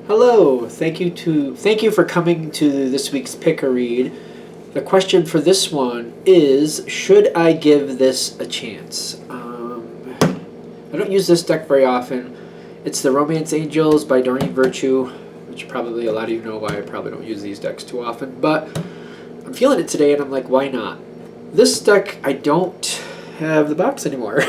Hello, thank you for coming to this week's pick a read. The question for this one is, should I give this a chance? I don't use this deck very often. It's the Romance Angels by Doreen Virtue, which probably a lot of you know why I probably don't use these decks too often, but I'm feeling it today and I'm like, why not? This deck, I don't have the box anymore.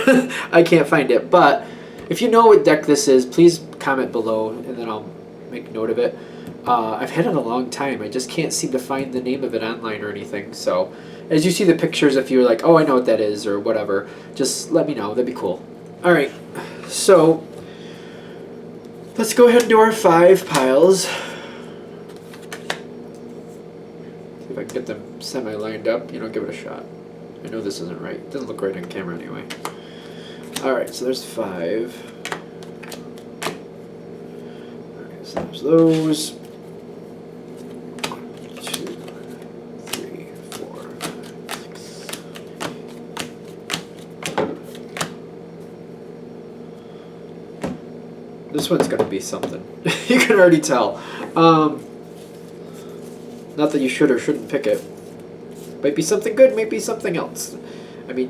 I can't find it, but if you know what deck this is, please comment below and then I'll make note of it. I've had it a long time. I just can't seem to find the name of it online or anything. So as you see the pictures, if you're like, oh, I know what that is or whatever, just let me know. That'd be cool. All right. So let's go ahead and do our 5 piles. See if I can get them semi-lined up. Give it a shot. I know this isn't right. It doesn't look right on camera anyway. All right, so there's 5. So there's those. 1, 2, 3, 4, 5, 6. This one's gonna be something. You can already tell. Not that you should or shouldn't pick it. Might be something good, might be something else. I mean,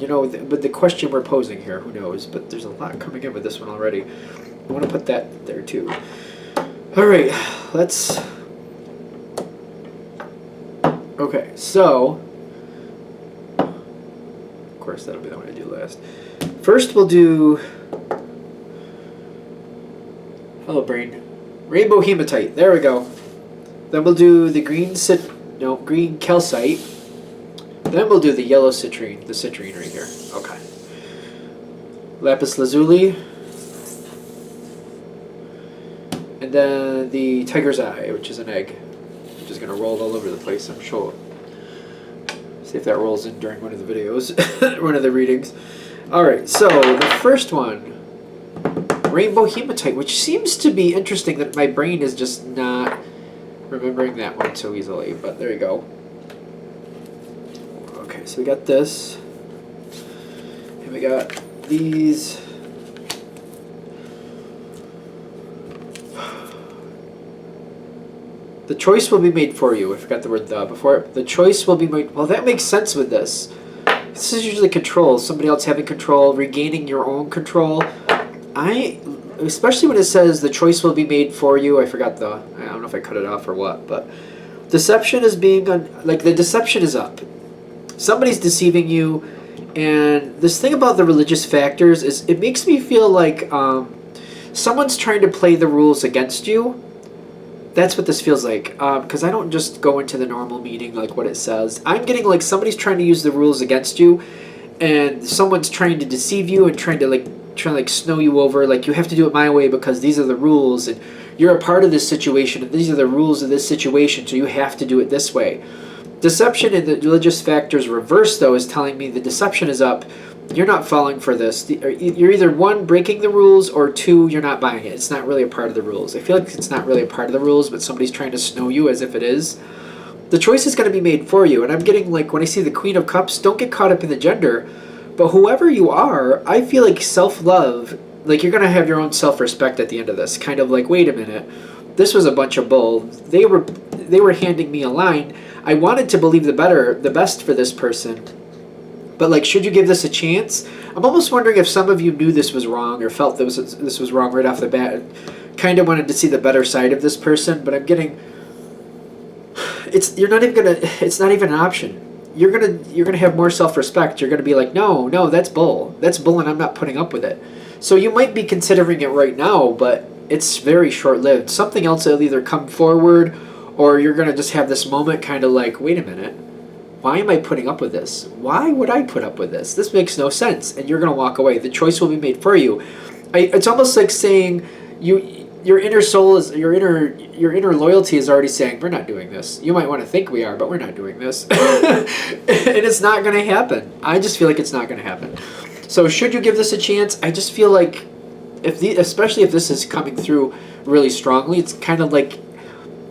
with the question we're posing here, who knows? But there's a lot coming in with this one already. I want to put that there too. All right, let's. Okay, so. Of course, that'll be the one I do last. First, we'll do. Hello, brain. Rainbow Hematite. There we go. Then we'll do the green Calcite. Then we'll do the yellow Citrine, the Citrine right here. Okay. Lapis Lazuli. And then the Tiger's Eye, which is an egg, which is going to roll all over the place, I'm sure. See if that rolls in during one of the videos, one of the readings. Alright, so the first one, Rainbow Hematite, which seems to be interesting that my brain is just not remembering that one so easily, but there you go. Okay, so we got this, and we got these. The choice will be made for you. I forgot the word "the" before. The choice will be made. Well, that makes sense with this. This is usually control. Somebody else having control, regaining your own control. Especially when it says the choice will be made for you. I forgot the. I don't know if I cut it off or what, but deception is being the deception is up. Somebody's deceiving you, and this thing about the religious factors is it makes me feel like someone's trying to play the rules against you. That's what this feels like, because I don't just go into the normal meaning like what it says. I'm getting like somebody's trying to use the rules against you, and someone's trying to deceive you and trying to snow you over. Like, you have to do it my way because these are the rules, and you're a part of this situation, and these are the rules of this situation, so you have to do it this way. Deception in the religious factors reverse, though, is telling me the deception is up. You're not falling for this. You're either 1, breaking the rules, or 2, you're not buying it. It's not really a part of the rules. I feel like it's not really a part of the rules, but somebody's trying to snow you as if it is. The choice is going to be made for you, and I'm getting, like, when I see the Queen of Cups, don't get caught up in the gender, but whoever you are, I feel like self-love, like, you're going to have your own self-respect at the end of this. Kind of like, wait a minute, this was a bunch of bull. They were handing me a line. I wanted to believe the best for this person. But, like, should you give this a chance? I'm almost wondering if some of you knew this was wrong or felt this was wrong right off the bat. Kind of wanted to see the better side of this person, but I'm getting. It's not even an option. You're gonna have more self-respect. You're gonna be like, no, that's bull, and I'm not putting up with it. So you might be considering it right now, but it's very short-lived. Something else will either come forward, or you're gonna just have this moment, kind of like, wait a minute. Why am I putting up with this? Why would I put up with this? This makes no sense. And you're going to walk away. The choice will be made for you. It's almost like saying your inner soul is your inner loyalty is already saying, we're not doing this. You might want to think we are, but we're not doing this. And it's not going to happen. I just feel like it's not going to happen. So should you give this a chance? I just feel like especially if this is coming through really strongly, it's kind of like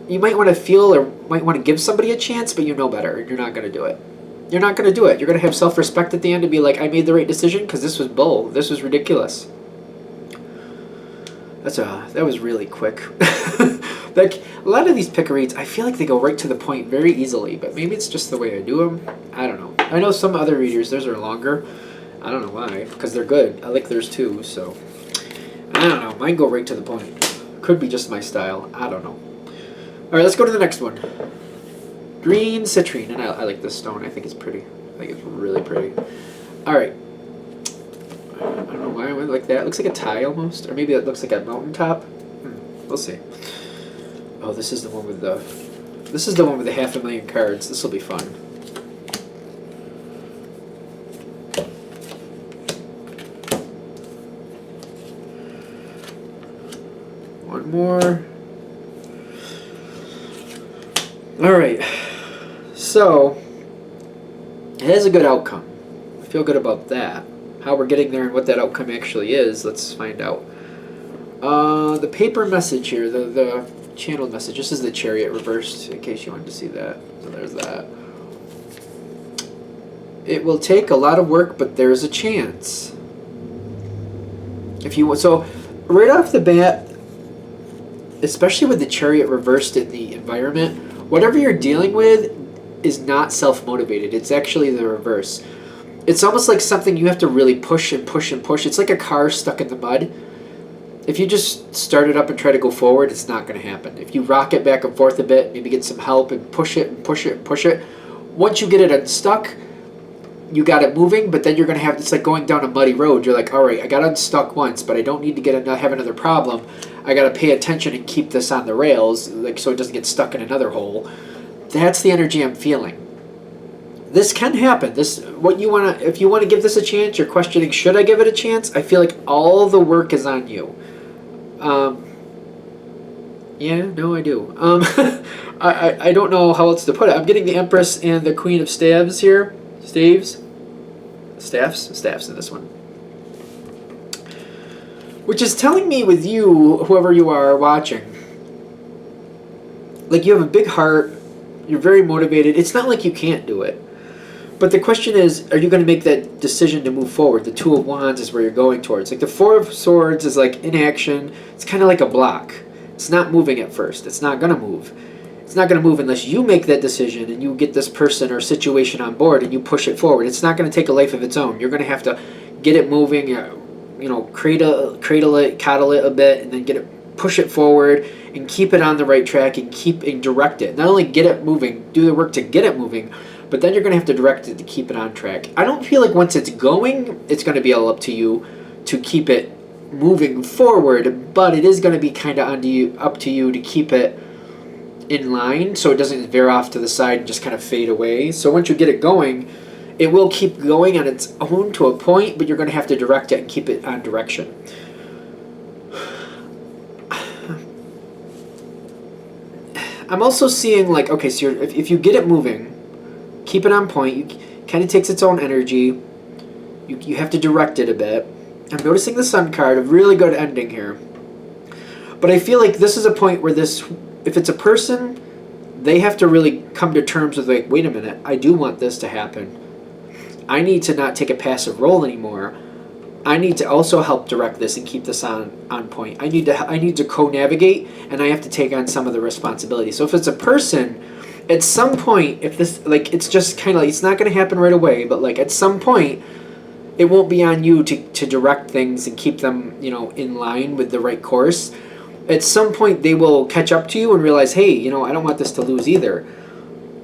you might want to feel or might want to give somebody a chance, but you know better. You're not going to do it. You're not going to do it. You're going to have self-respect at the end and be like, I made the right decision because this was bull. This was ridiculous. That was really quick. Like, a lot of these pick reads, I feel like they go right to the point very easily, but maybe it's just the way I do them. I don't know. I know some other readers, theirs are longer. I don't know why, because they're good. I like theirs too, so. I don't know. Mine go right to the point. Could be just my style. I don't know. Alright, let's go to the next one. Green citrine. And I like this stone. I think it's pretty. I think it's really pretty. Alright. I don't know why I went like that. It looks like a tie almost. Or maybe it looks like a mountaintop. We'll see. Oh, this is the one with the... This is the one with the 500,000 cards. This will be fun. One more. Alright. So, it has a good outcome. I feel good about that. How we're getting there and what that outcome actually is, let's find out. The paper message here, the channeled message. This is the chariot reversed, in case you wanted to see that. So there's that. It will take a lot of work, but there's a chance. If you want, so right off the bat, especially with the chariot reversed in the environment, whatever you're dealing with is not self-motivated. It's actually the reverse. It's almost like something you have to really push and push and push. It's like a car stuck in the mud. If you just start it up and try to go forward, it's not going to happen. If you rock it back and forth a bit, maybe get some help and push it and push it and push it, once you get it unstuck, you got it moving, but then you're going to have, it's like going down a muddy road. You're like, all right, I got unstuck once, but I don't need to have another problem. I got to pay attention and keep this on the rails, like so it doesn't get stuck in another hole. That's the energy I'm feeling. This can happen. What you want to, if you want to give this a chance, you're questioning, should I give it a chance? I feel like all the work is on you. Yeah, no, I do. I don't know how else to put it. I'm getting the Empress and the Queen of Staves here. Staves in this one. Which is telling me with you, whoever you are watching, like you have a big heart, you're very motivated. It's not like you can't do it. But the question is, are you going to make that decision to move forward? The Two of Wands is where you're going towards. Like the Four of Swords is like inaction. It's kind of like a block. It's not moving at first. It's not going to move. It's not going to move unless you make that decision and you get this person or situation on board and you push it forward. It's not going to take a life of its own. You're going to have to get it moving, you know, cradle it, coddle it a bit, and then push it forward and keep it on the right track and direct it. Not only get it moving, do the work to get it moving, but then you're going to have to direct it to keep it on track. I don't feel like once it's going, it's going to be all up to you to keep it moving forward, but it is going to be kind of up to you to keep it in line so it doesn't veer off to the side and just kind of fade away. So once you get it going, it will keep going on its own to a point, but you're going to have to direct it and keep it on direction. I'm also seeing like, okay, so if you get it moving, keep it on point, it kind of takes its own energy, you have to direct it a bit. I'm noticing the Sun card, a really good ending here. But I feel like this is a point where if it's a person, they have to really come to terms with like, wait a minute, I do want this to happen. I need to not take a passive role anymore. I need to also help direct this and keep this on point. I need to co-navigate, and I have to take on some of the responsibility. So if it's a person, at some point, if this, like, it's just kind of like, it's not going to happen right away, but like at some point, it won't be on you to direct things and keep them, you know, in line with the right course. At some point, they will catch up to you and realize, hey, you know, I don't want this to lose either.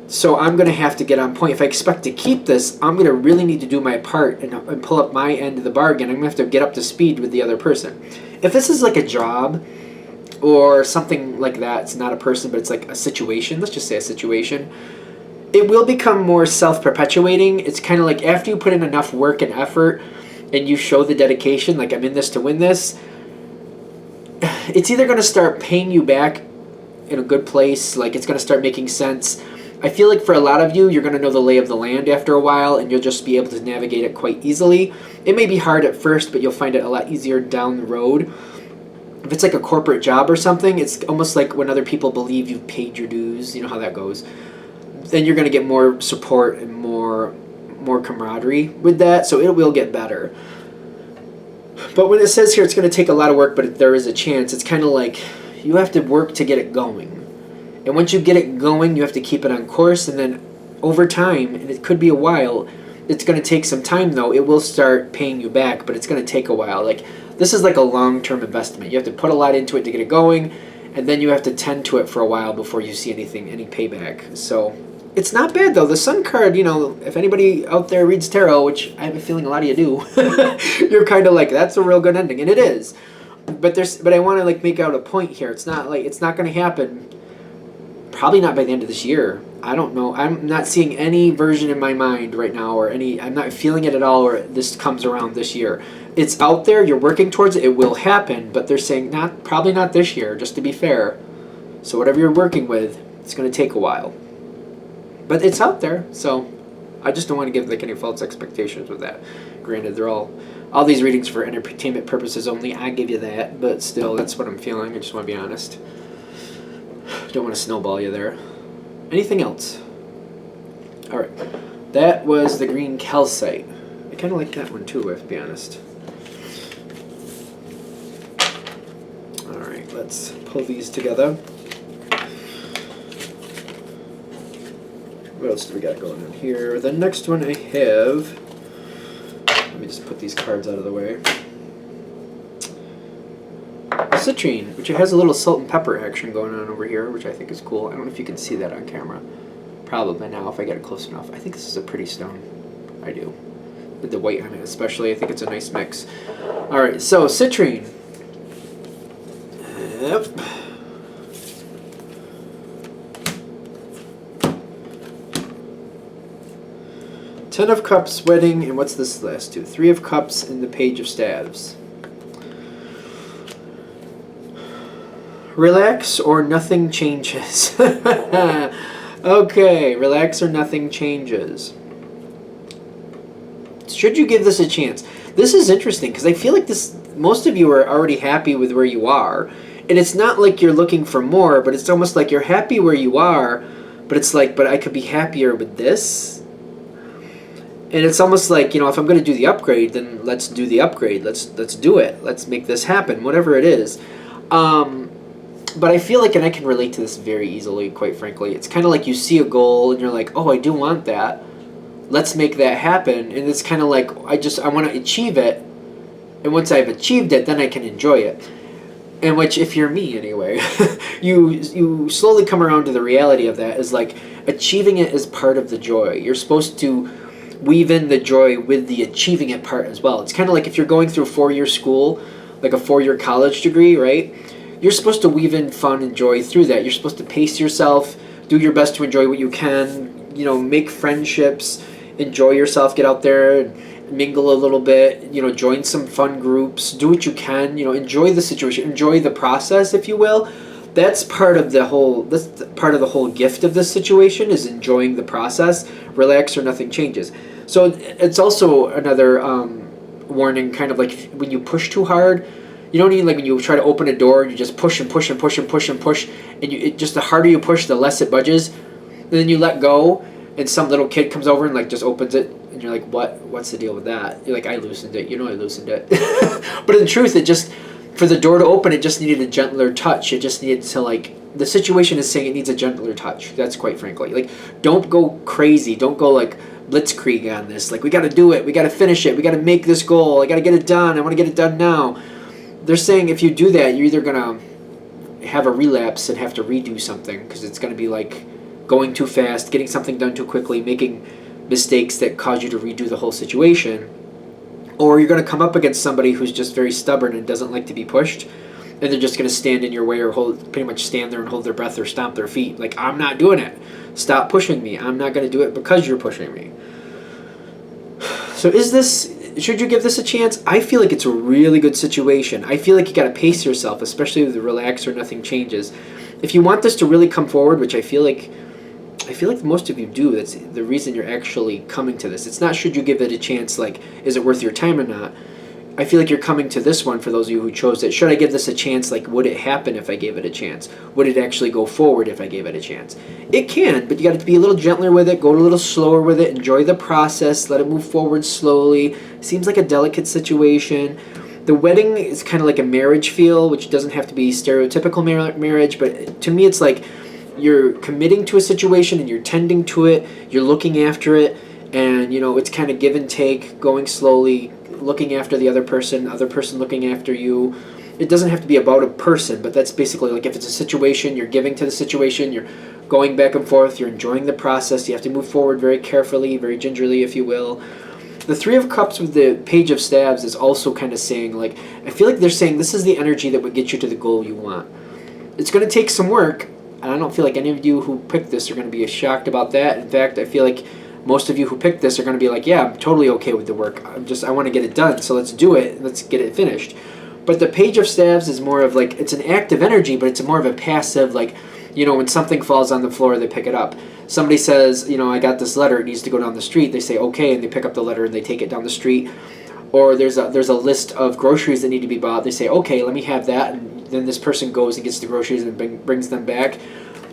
So I'm going to have to get on point. If I expect to keep this, I'm going to really need to do my part and pull up my end of the bargain. I'm going to have to get up to speed with the other person. If this is like a job or something like that, it's not a person, but it's like a situation. Let's just say a situation. It will become more self-perpetuating. It's kind of like after you put in enough work and effort and you show the dedication, like I'm in this to win this, it's either going to start paying you back in a good place, like it's going to start making sense. I feel like for a lot of you, you're going to know the lay of the land after a while, and you'll just be able to navigate it quite easily. It may be hard at first, but you'll find it a lot easier down the road. If it's like a corporate job or something, it's almost like when other people believe you've paid your dues, you know how that goes. Then you're going to get more support and more camaraderie with that, so it will get better. But when it says here it's going to take a lot of work, but there is a chance, it's kind of like you have to work to get it going. And once you get it going, you have to keep it on course, and then over time, and it could be a while, it's going to take some time though, it will start paying you back, but it's going to take a while. Like, this is like a long-term investment. You have to put a lot into it to get it going, and then you have to tend to it for a while before you see any payback. So it's not bad though. The Sun card, if anybody out there reads tarot, which I have a feeling a lot of you do, you're kind of like, that's a real good ending, and it is. But I want to like make out a point here. It's not going to happen. Probably not by the end of this year. I don't know. I'm not seeing any version in my mind right now, I'm not feeling it at all, or this comes around this year. It's out there. You're working towards it. It will happen, but they're saying probably not this year, just to be fair. So whatever you're working with, it's going to take a while. But it's out there, so I just don't want to give like any false expectations with that. Granted, they're all these readings for entertainment purposes only. I give you that, but still, that's what I'm feeling. I just want to be honest. Don't want to snowball you there. Anything else? All right, that was the green calcite. I kind of like that one too, I have to be honest. All right, let's pull these together. What else do we got going on here? The next one I have, let me just put these cards out of the way. Citrine, which has a little salt and pepper action going on over here, which I think is cool. I don't know if you can see that on camera. Probably now if I get it close enough. I think this is a pretty stone. I do. With the white on it especially, I think it's a nice mix. Alright, so Citrine. Yep. Ten of Cups, Wedding, and what's this last two? Three of Cups and the Page of Staves. Relax or nothing changes. Okay, relax or nothing changes. Should you give this a chance? This is interesting because I feel like most of you are already happy with where you are. And it's not like you're looking for more, but it's almost like you're happy where you are, but it's like, but I could be happier with this. And it's almost like, if I'm going to do the upgrade, then let's do the upgrade. Let's do it. Let's make this happen, whatever it is. But I feel like, and I can relate to this very easily, quite frankly, it's kind of like you see a goal and you're like, oh, I do want that. Let's make that happen. And it's kind of like, I want to achieve it. And once I've achieved it, then I can enjoy it. And which, if you're me anyway, you slowly come around to the reality of that is like achieving it is part of the joy. You're supposed to weave in the joy with the achieving it part as well. It's kind of like if you're going through 4-year school, like a 4-year college degree, right? You're supposed to weave in fun and joy through that. You're supposed to pace yourself, do your best to enjoy what you can, make friendships, enjoy yourself, get out there and mingle a little bit, join some fun groups, do what you can, enjoy the situation, enjoy the process, if you will. That's part of the whole gift of this situation is enjoying the process. Relax or nothing changes. So it's also another warning, kind of like when you push too hard. You don't need like when you try to open a door and you just push and push and push and push and push, and just the harder you push, the less it budges. And then you let go, and some little kid comes over and like just opens it, and you're like, what's the deal with that? You're like, I loosened it. I loosened it. But in truth, for the door to open, it just needed a gentler touch. It just needed to the situation is saying it needs a gentler touch. That's quite frankly. Don't go crazy. Don't go blitzkrieg on this. We got to do it. We got to finish it. We got to make this goal. I got to get it done. I want to get it done now. They're saying if you do that, you're either going to have a relapse and have to redo something because it's going to be going too fast, getting something done too quickly, making mistakes that cause you to redo the whole situation. Or you're going to come up against somebody who's just very stubborn and doesn't like to be pushed, and they're just going to stand in your way or pretty much stand there and hold their breath or stomp their feet. I'm not doing it. Stop pushing me. I'm not going to do it because you're pushing me. So should you give this a chance? I feel like it's a really good situation. I feel like you got to pace yourself, especially with the relax or nothing changes. If you want this to really come forward, which I feel like most of you do, that's the reason you're actually coming to this. It's not should you give it a chance, is it worth your time or not? I feel like you're coming to this one for those of you who chose it. Should I give this a chance? Would it happen if I gave it a chance? Would it actually go forward if I gave it a chance? It can, but you got to be a little gentler with it, go a little slower with it, enjoy the process, let it move forward slowly. Seems like a delicate situation. The wedding is kind of like a marriage feel, which doesn't have to be stereotypical marriage, but to me it's like you're committing to a situation and you're tending to it, you're looking after it, and it's kind of give and take, going slowly, looking after the other person looking after you. It doesn't have to be about a person, but that's basically like if it's a situation, you're giving to the situation, you're going back and forth, you're enjoying the process, you have to move forward very carefully, very gingerly, if you will. The Three of Cups with the Page of Staves is also kind of saying, like, I feel like they're saying this is the energy that would get you to the goal you want. It's going to take some work, and I don't feel like any of you who picked this are going to be shocked about that. In fact, I feel like most of you who picked this are going to be like, yeah, I'm totally okay with the work. I want to get it done, so let's do it. Let's get it finished. But the Page of Staves is more of like, it's an active energy, but it's more of a passive, like, when something falls on the floor, they pick it up. Somebody says, I got this letter, it needs to go down the street. They say, okay, and they pick up the letter and they take it down the street. Or there's a list of groceries that need to be bought. They say, okay, let me have that. And then this person goes and gets the groceries and brings them back.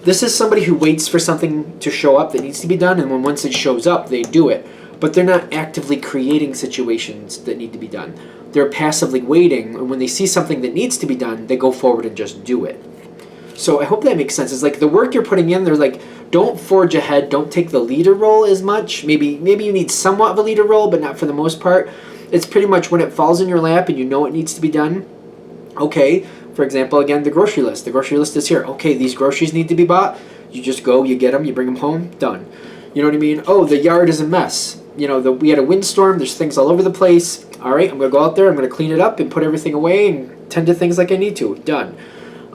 This is somebody who waits for something to show up that needs to be done, and once it shows up, they do it. But they're not actively creating situations that need to be done. They're passively waiting, and when they see something that needs to be done, they go forward and just do it. So I hope that makes sense. It's like the work you're putting in, they're like, don't forge ahead, don't take the leader role as much. Maybe you need somewhat of a leader role, but not for the most part. It's pretty much when it falls in your lap and you know it needs to be done. Okay, for example, again, the grocery list. The grocery list is here. Okay, these groceries need to be bought. You just go, you get them, you bring them home, done. You know what I mean? Oh, the yard is a mess. We had a windstorm, there's things all over the place. All right, I'm going to go out there, I'm going to clean it up and put everything away and tend to things like I need to. Done.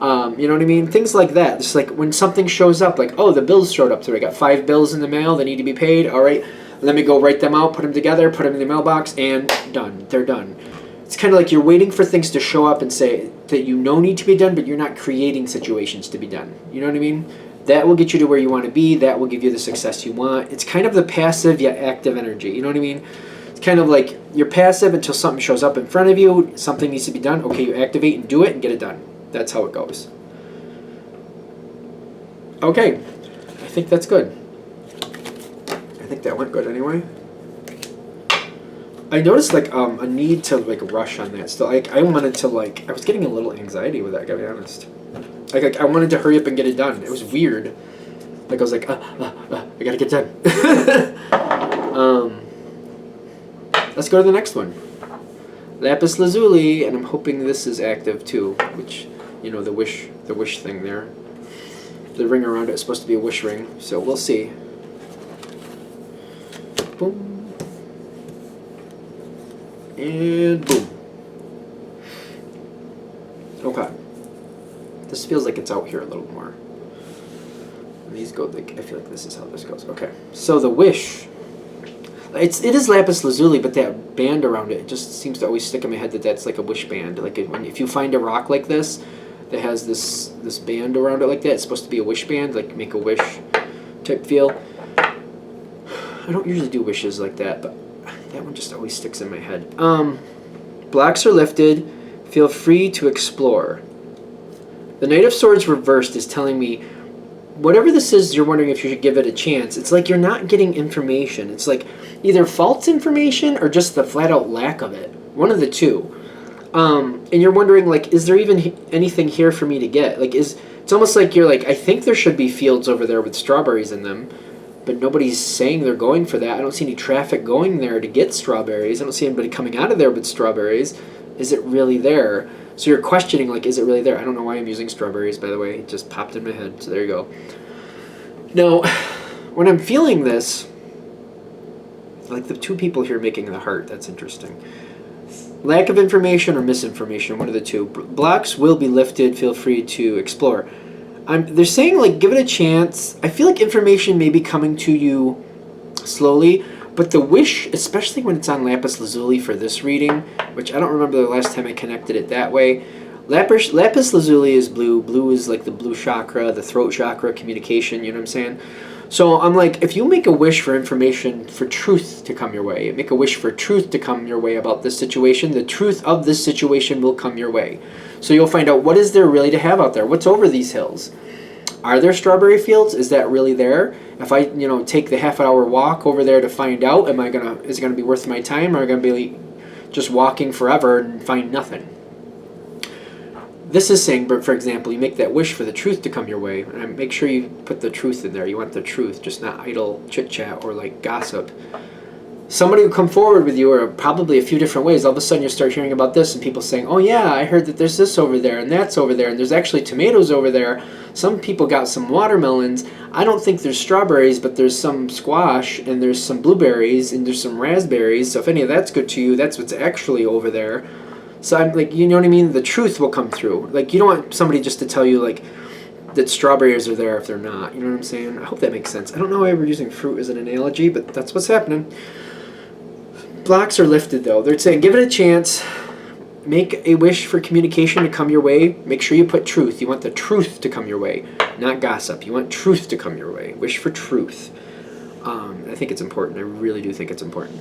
You know what I mean? Things like that. It's like when something shows up, like, oh, the bills showed up today. I got 5 bills in the mail that need to be paid. All right, let me go write them out, put them together, put them in the mailbox, and done. They're done. It's kind of like you're waiting for things to show up and say that need to be done, but you're not creating situations to be done. You know what I mean? That will get you to where you want to be. That will give you the success you want. It's kind of the passive yet active energy. You know what I mean? It's kind of like you're passive until something shows up in front of you. Something needs to be done. Okay, you activate and do it and get it done. That's how it goes. Okay, I think that's good. I think that went good anyway. I noticed like a need to like rush on that still. Like I wanted to like, I was getting a little anxiety with that, gotta be honest. Like I wanted to hurry up and get it done. It was weird. Like I was like, I gotta get done. Let's go to the next one. Lapis Lazuli, and I'm hoping this is active too, which, the wish thing there. The ring around it is supposed to be a wish ring, so we'll see. Boom. And boom. Okay. This feels like it's out here a little more. And these go, like, I feel like this is how this goes. Okay. So the wish. It is Lapis Lazuli, but that band around it just seems to always stick in my head that that's like a wish band. Like if you find a rock like this that has this band around it like that, it's supposed to be a wish band, like make a wish type feel. I don't usually do wishes like that, but that one just always sticks in my head. Blocks are lifted. Feel free to explore. The Knight of Swords reversed is telling me whatever this is, you're wondering if you should give it a chance. It's like you're not getting information. It's like either false information or just the flat-out lack of it. One of the two. And you're wondering, like, is there even anything here for me to get? Like, it's almost like you're like, I think there should be fields over there with strawberries in them, but nobody's saying they're going for that. I don't see any traffic going there to get strawberries. I don't see anybody coming out of there with strawberries. Is it really there? So you're questioning, like, is it really there? I don't know why I'm using strawberries, by the way. It just popped in my head, so there you go. Now, when I'm feeling this, like the two people here making the heart, that's interesting. Lack of information or misinformation, one of the two. Blocks will be lifted. Feel free to explore. They're saying, like, give it a chance. I feel like information may be coming to you slowly, but the wish, especially when it's on Lapis Lazuli for this reading, which I don't remember the last time I connected it that way. Lapis Lazuli is blue. Blue is like the blue chakra, the throat chakra, communication, you know what I'm saying? So I'm like, if you make a wish for information, for truth to come your way, make a wish for truth to come your way about this situation, the truth of this situation will come your way. So you'll find out, what is there really to have out there? What's over these hills? Are there strawberry fields? Is that really there? If I, take the half-hour walk over there to find out, is it gonna be worth my time? Or am I gonna be just walking forever and find nothing. This is saying, for example, you make that wish for the truth to come your way, and make sure you put the truth in there. You want the truth, just not idle chit-chat or like gossip. Somebody will come forward with you, or probably a few different ways. All of a sudden you start hearing about this and people saying, oh yeah, I heard that there's this over there and that's over there and there's actually tomatoes over there. Some people got some watermelons. I don't think there's strawberries, but there's some squash and there's some blueberries and there's some raspberries. So if any of that's good to you, that's what's actually over there. So I'm like, you know what I mean? The truth will come through. Like, you don't want somebody just to tell you like that strawberries are there if they're not. You know what I'm saying? I hope that makes sense. I don't know why we're using fruit as an analogy, but that's what's happening. Blocks are lifted though. They're saying give it a chance. Make a wish for communication to come your way. Make sure you put truth. You want the truth to come your way, not gossip. You want truth to come your way. Wish for truth. I think it's important. I really do think it's important.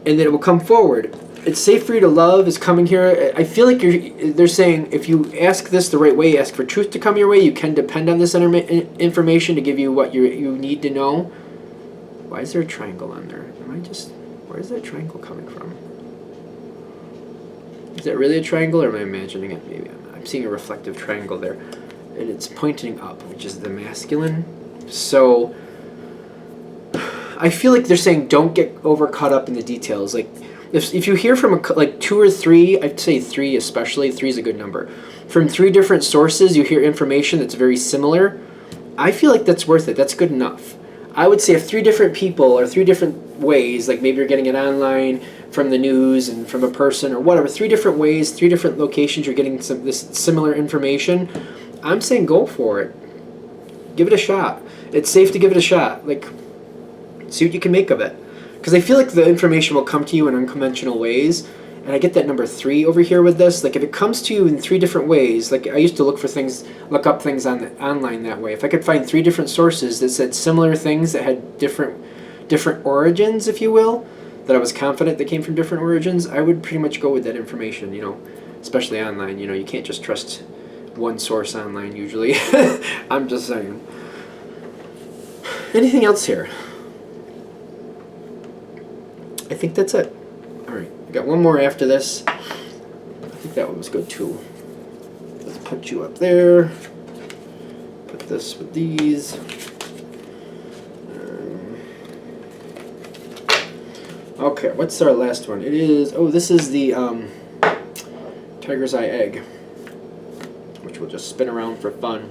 And then it will come forward. It's safe for you to love is coming here. I feel like they're saying if you ask this the right way, ask for truth to come your way, you can depend on this information to give you what you need to know. Why is there a triangle on there? Where is that triangle coming from? Is that really a triangle or am I imagining it? Maybe I'm seeing a reflective triangle there. And it's pointing up, which is the masculine. So I feel like they're saying don't get over caught up in the details. Like if you hear from like 2 or 3, I'd say 3 especially, 3 is a good number. From 3 different sources you hear information that's very similar. I feel like that's worth it. That's good enough. I would say if 3 different people or 3 different ways, like maybe you're getting it online from the news and from a person or whatever, 3 different ways, 3 different locations you're getting this similar information, I'm saying go for it. Give it a shot. It's safe to give it a shot. Like, see what you can make of it. Because I feel like the information will come to you in unconventional ways. And I get that number 3 over here with this. Like if it comes to you in 3 different ways, like I used to look up things online that way. If I could find 3 different sources that said similar things that had different origins, if you will, that I was confident that came from different origins, I would pretty much go with that information, especially online. You can't just trust one source online usually. I'm just saying. Anything else here? I think that's it. All right. Got one more after this. I think that one was good too. Let's put you up there. Put this with these. Okay, what's our last one? It is, this is the tiger's eye egg, which will just spin around for fun.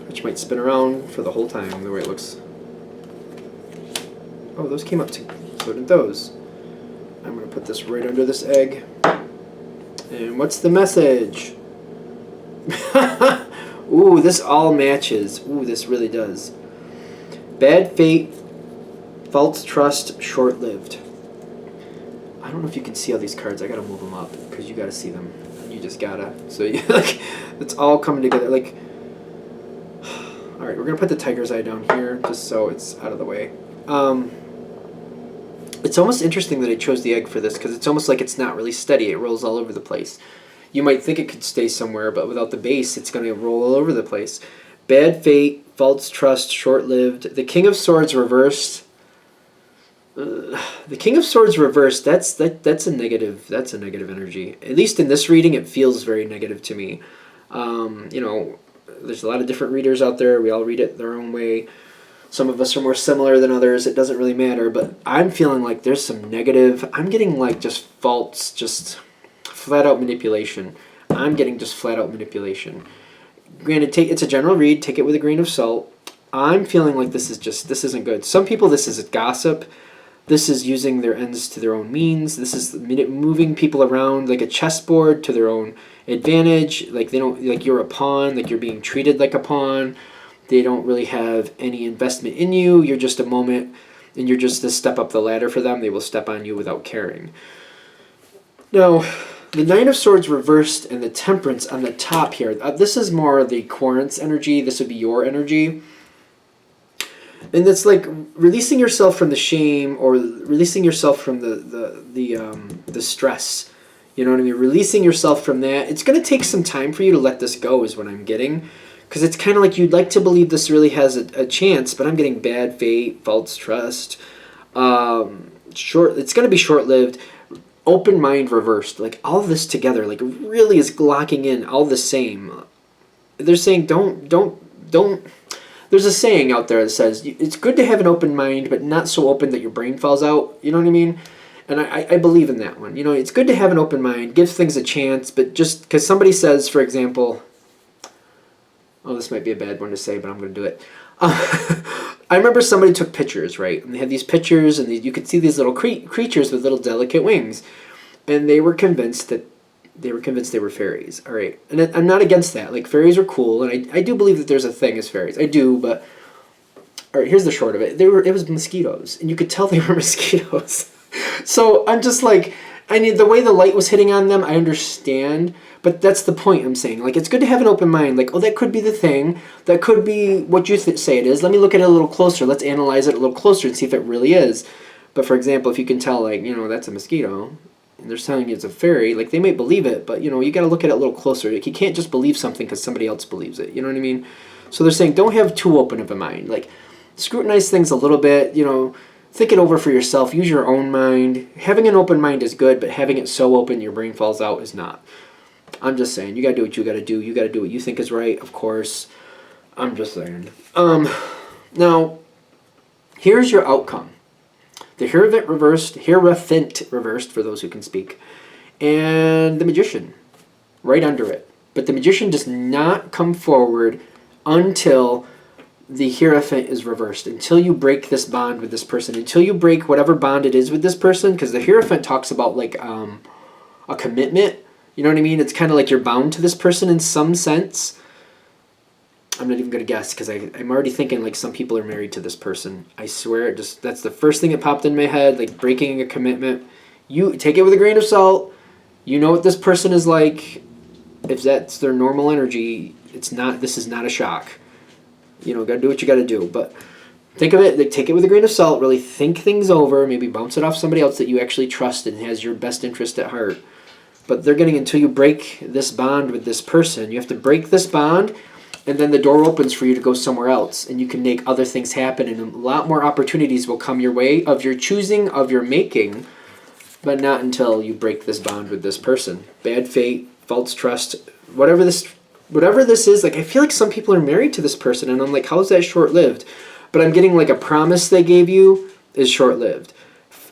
Which might spin around for the whole time, the way it looks. Oh, those came up too. So did those. I'm going to put this right under this egg. And what's the message? Ooh, this all matches. Ooh, this really does. Bad fate, false trust, short-lived. I don't know if you can see all these cards. I got to move them up because you got to see them. You just got to. So like, it's all coming together. Like, all right, we're going to put the tiger's eye down here just so it's out of the way. It's almost interesting that I chose the egg for this because it's almost like it's not really steady. It rolls all over the place. You might think it could stay somewhere, but without the base, it's going to roll all over the place. Bad fate, false trust, short-lived. The King of Swords reversed. The King of Swords reversed. That's a negative. That's a negative energy. At least in this reading, it feels very negative to me. There's a lot of different readers out there. We all read it their own way. Some of us are more similar than others. It doesn't really matter. But I'm feeling like there's some negative. I'm getting like just false, just flat out manipulation. I'm getting just flat out manipulation. Granted, it's a general read. Take it with a grain of salt. I'm feeling like this isn't good. Some people, this is gossip. This is using their ends to their own means. This is moving people around like a chessboard to their own advantage. Like they don't, like you're a pawn, like you're being treated like a pawn. They don't really have any investment in you. You're just a moment, and you're just a step up the ladder for them. They will step on you without caring. Now, the Nine of Swords reversed and the Temperance on the top here. This is more the Quarrance energy. This would be your energy. And it's like releasing yourself from the shame or releasing yourself from the stress. You know what I mean? Releasing yourself from that. It's going to take some time for you to let this go is what I'm getting. Because it's kind of like you'd like to believe this really has a chance, but I'm getting bad fate, false trust. It's going to be short-lived. Open mind reversed. Like, all this together, like, really is locking in all the same. They're saying don't. There's a saying out there that says it's good to have an open mind, but not so open that your brain falls out. You know what I mean? And I believe in that one. You know, it's good to have an open mind, give things a chance, but just because somebody says, for example, oh, this might be a bad one to say, but I'm going to do it. I remember somebody took pictures, right? And they had these pictures, and you could see these little creatures with little delicate wings, and they were convinced they were fairies. All right, and I'm not against that. Like, fairies are cool, and I do believe that there's a thing as fairies. I do, but all right, here's the short of it. It was mosquitoes, and you could tell they were mosquitoes. So I'm just like, I mean, the way the light was hitting on them, I understand, but that's the point I'm saying. Like, it's good to have an open mind. Like, oh, that could be the thing. That could be what you say it is. Let me look at it a little closer. Let's analyze it a little closer and see if it really is. But for example, if you can tell, like, you know, that's a mosquito, and they're telling you it's a fairy, like, they may believe it, but, you know, you got to look at it a little closer. Like, you can't just believe something because somebody else believes it. You know what I mean? So they're saying don't have too open of a mind. Like, scrutinize things a little bit, you know, think it over for yourself. Use your own mind. Having an open mind is good, but having it so open your brain falls out is not. I'm just saying, you got to do what you got to do. You got to do what you think is right, of course. I'm just saying. Now, here's your outcome. The Hierophant reversed, for those who can speak, and the Magician right under it. But the Magician does not come forward until the Hierophant is reversed, until you break this bond with this person, until you break whatever bond it is with this person, because the Hierophant talks about, like, a commitment. You know what I mean? It's kind of like you're bound to this person in some sense. I'm not even going to guess, because I'm already thinking, like, some people are married to this person. I swear, that's the first thing that popped in my head, like, breaking a commitment. You take it with a grain of salt. You know what this person is like. If that's their normal energy, this is not a shock. You know, got to do what you got to do. But think of it, like, take it with a grain of salt. Really think things over. Maybe bounce it off somebody else that you actually trust and has your best interest at heart. But they're getting, until you break this bond with this person, you have to break this bond, and then the door opens for you to go somewhere else, and you can make other things happen, and a lot more opportunities will come your way of your choosing, of your making, but not until you break this bond with this person. Bad fate, false trust, whatever this is. Like, I feel like some people are married to this person, and I'm like, how is that short-lived? But I'm getting, like, a promise they gave you is short-lived.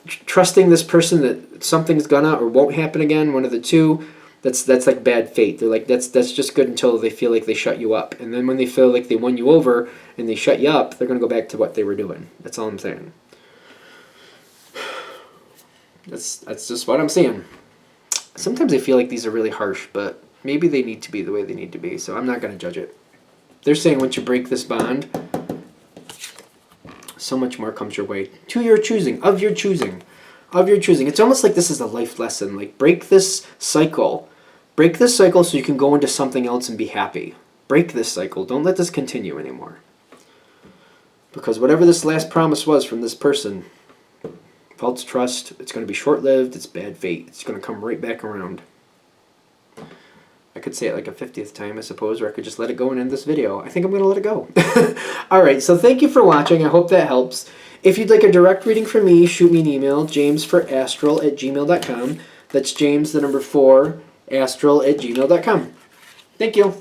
Trusting this person that something's gonna or won't happen again, one of the two, that's like bad fate. They're like, that's just good until they feel like they shut you up. And then when they feel like they won you over and they shut you up, they're gonna go back to what they were doing. That's all I'm saying. That's just what I'm saying. Sometimes I feel like these are really harsh, but maybe they need to be the way they need to be, so I'm not gonna judge it. They're saying once you break this bond, so much more comes your way. To your choosing, of your choosing. Of your choosing. It's almost like this is a life lesson. Like, break this cycle. Break this cycle so you can go into something else and be happy. Break this cycle. Don't let this continue anymore. Because whatever this last promise was from this person, false trust, it's going to be short-lived, it's bad fate. It's going to come right back around. I could say it like a 50th time, I suppose, or I could just let it go and end this video. I think I'm going to let it go. Alright, so thank you for watching. I hope that helps. If you'd like a direct reading from me, shoot me an email, jamesforastral@gmail.com. That's James, the number 4, astral@gmail.com. Thank you.